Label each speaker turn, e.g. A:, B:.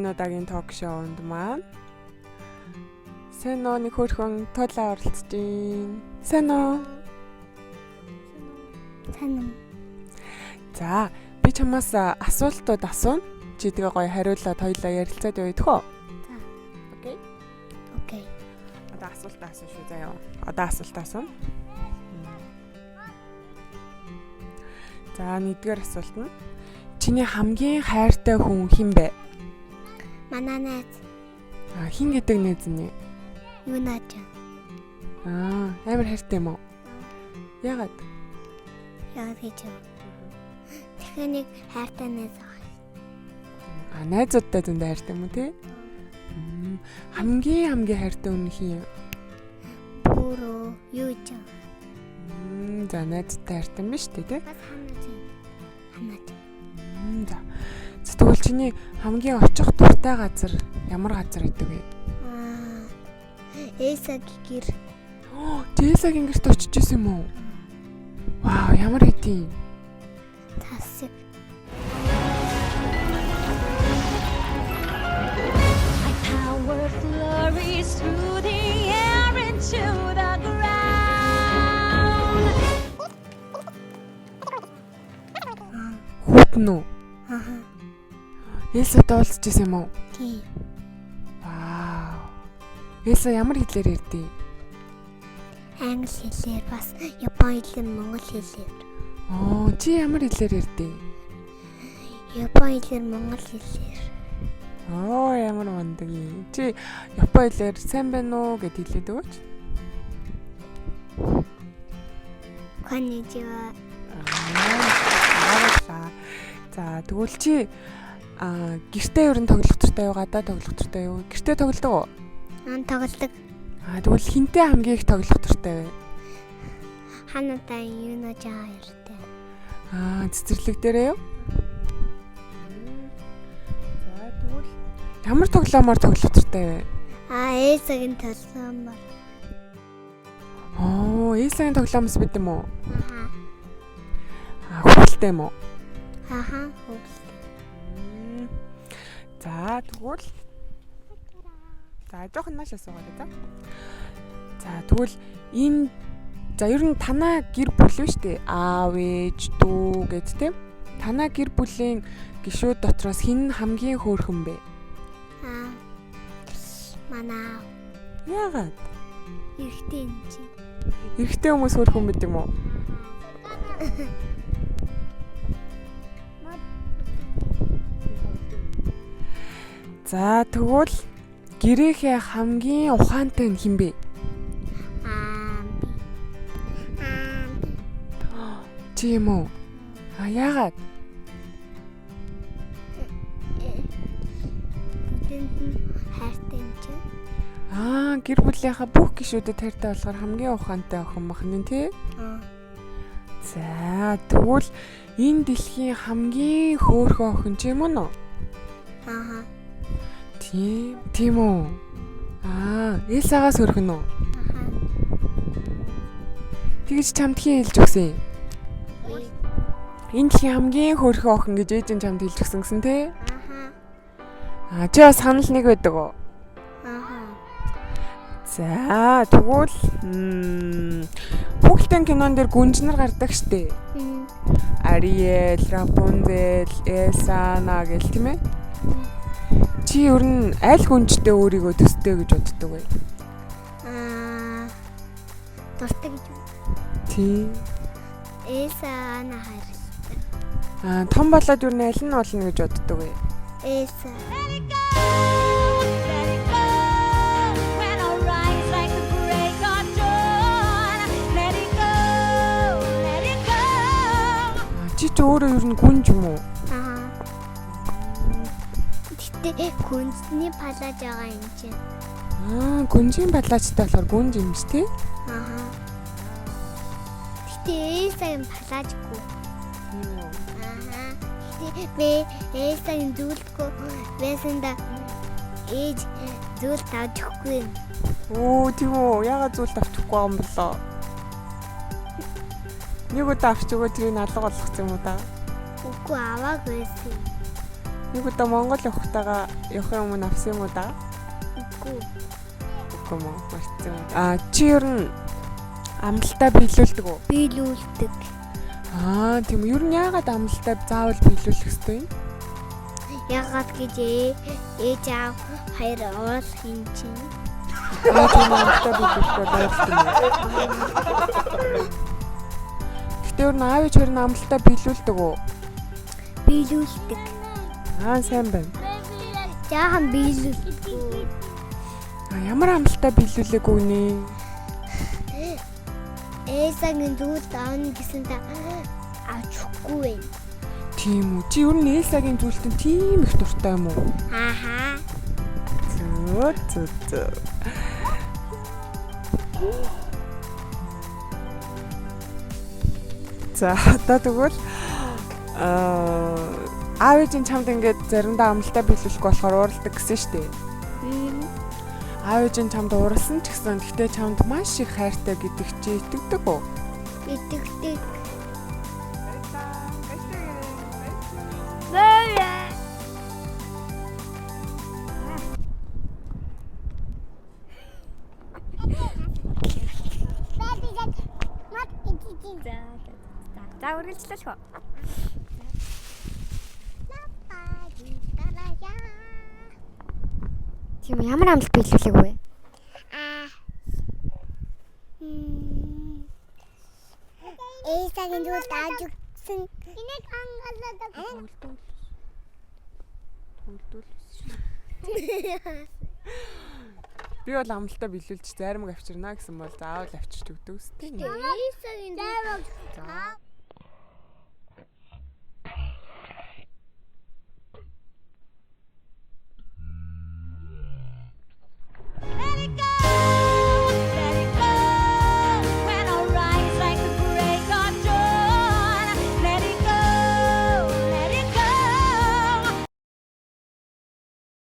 A: Удаагийн ток шоунд маань Сэно нэг хөрхөн тоолоо оролцож байна. Сэно. За, би чамаас асуултууд асууна. Чи тэгээ гоё хариулаад хоёлаа ярилцаад явъя тхөө.
B: За.
A: Окей. Одоо асуулт асуух шүү заяа. Одоо асуулт асууна. За, нэгдүгээр асуулт нь чиний хамгийн хайртай хүн хэн бэ?
B: Манай найз.
A: Хин гэдэг найз нь?
B: Юунаач.
A: Амар хайртай юм уу? Яагаад?
B: Яагаад гэж юу? Тэгэхээр нэг хайртай найз байгаа.
A: Найзуудтай зөндөө хайртай юм уу те? Хамгийн хайртай хүн хин юм?
B: Бүрөө юу ч.
A: За найзтай хайртай юм ба штэ те?
B: Бас хамаач.
A: За тэгвэл чиний хамгийн очих дуртай газар ямар газар гэдэг вэ?
B: Эсагийн гэр.
A: Эсагийн гэрт очиж исэн юм уу? Вау, ямар хэдий.
B: Тасэг.
C: My power flurries through the air into the ground.
A: Хүүтэн үү? Эсэд уулзж исэн юм уу?
B: Тийм.
A: Вау. Эсэ ямар хэлээр ярьдیں۔
B: Англи хэлээр бас Япон хэлээр Монгол хэлээр.
A: Чи ямар хэлээр ярьдیں۔
B: Япон хэлээр Монгол хэлээр.
A: Ямар мундаг юм. Чи Япон хэлээр сайн байна уу гэд хэлээд өгөөч.
B: Конничива.
A: За тэгвэл чи гэртээ ер нь тоглох туфтаа юу, гадаа тоглох туфтаа юу? Гэртээ тоглодог уу?
B: Тоглодог.
A: Тэгвэл хинтээ хамгийн их тоглох туфтаа вэ?
B: Ханаатай юунаач ярьтай.
A: Цэцэрлэг дээрээ юу? За тэгвэл ямар тоглоомоор тоглох туфтаа вэ?
B: Эсагийн тоглоомоор.
A: Эсагийн тоглоомс бид юм уу? Хөвөлтэй юм уу?
B: Хөвөлтэй.
A: За тэгвэл жоохон нааш асуугаад байна. За тэгвэл энэ ер нь танаа гэр бүл шүү дээ. Аав, ээж, дүү гэд тийм. Танаа гэр бүлийн гишүүд дотроос хэн хамгийн хөөрхөн бэ?
B: Манай.
A: Яагаад?
B: Эрэгтэй юм чи.
A: Эрэгтэй хүмүүс хөөрхөн мэт юм уу? За тэгвэл гэрээхээ хамгийн ухаантай нь хэн бэ? Чи юм уу? Яагаад?
B: Хайртай юм чи.
A: Гэр бүлийнхаа бүх гишүүдэд хайртай болохоор хамгийн ухаантай охин махна тий? За тэгвэл энэ дэлхийн хамгийн хөөрхөн охин чи юм уу? Тийм үү? Элсагаас хөрхөн үү? Тэгж чамд хин хэлж өгсөн юм. Энэ дэлхийн хамгийн хөөрхөн охин гэж ээж нь чамд хэлж өгсөн гэсэн тий? Чи бас санал нэг байдаг уу? За тэгвэл хүүхдийн кинон дээр гүнжнэр гардаг штэ. Ариэл, Рапунзел, Элса гэл тийм ээ? Чи ер нь аль хүнчтэй өөрийгөө төстэй гэж боддог вэ?
B: Дуртай гэж.
A: Тийм.
B: Элса хайртай.
A: Том болоод ер нь аль нь болно гэж боддог вэ?
B: Элса.
C: Let it go, when I rise like the break of dawn. Let it go.
A: Чи ч өөрөө ер нь гүнж юм уу?
B: Гэтэ гүнзний палаж байгаа юм чинь.
A: Гүнжийн балаачтай болохоор гүнж юм ч тий?
B: Гэтэ Элсагийн палажгүй. Гэтэ би Элсагийн дүүлдэггүй байсанда ээж зүйл тавьчихгүй юм.
A: Тийм үү? Яагаад зүйл авчихгүй юм болоо? Нэг удаа авч өгөө тэрийг алга болгосон юм уу та?
B: Үгүй аваагүй байсан.
A: Нэг удаа Монгол явахын өмнө авсан юм уу да?
B: Үгүй.
A: Үгүй мó марцсан. Чи ер нь амлалтаа биелүүлдэг үү?
B: Биелүүлдэг.
A: Тийм ер нь яагаад амлалтаа заавал биелүүлэх ёстой юм?
B: Ягаад гэж ээж аав хоёр оруулах юм чинь.
A: Тийм амлалтаа биелүүлэхдээ байлтай юм. Гэтэ ер нь аав ээж хоёр нь амлалтаа биелүүлдэг үү?
B: Биелүүлдэг.
A: Сайн байна.
B: Жаахан биелүүлдэг.
A: Ямар амлалтаа биелүүлээгүй нэ?
B: Эсагийн зүйлд аавна гэсэн та авчихгүй байх.
A: Тийм үү. Чи ер нь Элсагийн зүйлтэн тийм их дуртай юм уу?
B: Ааха.
A: Зөө. За одоо тэгвэл аав ээжийн чамд ингээд заримдаа амлалтаа биелүүлэх болохоор уурладаг гэсэн шүү дээ. Аав ээжийн чамд ууралсан ч гэсэн гэхдээ чамд маш их хайртай гэдэг чи итгэдэг үү?
B: Итгэдэг.
C: За үргэлжлүүлэх үү? Тийм ямар амлалт биелүүлэх вэ?
B: Эсагийн зүйлд авчихсан. Энийг ангалаадаг.
A: Би бол амлалтаа биелүүлж заримг авчирна гэсэн бол заавал авчирч өгдөг үстэй.
B: Эсагийн зүйл.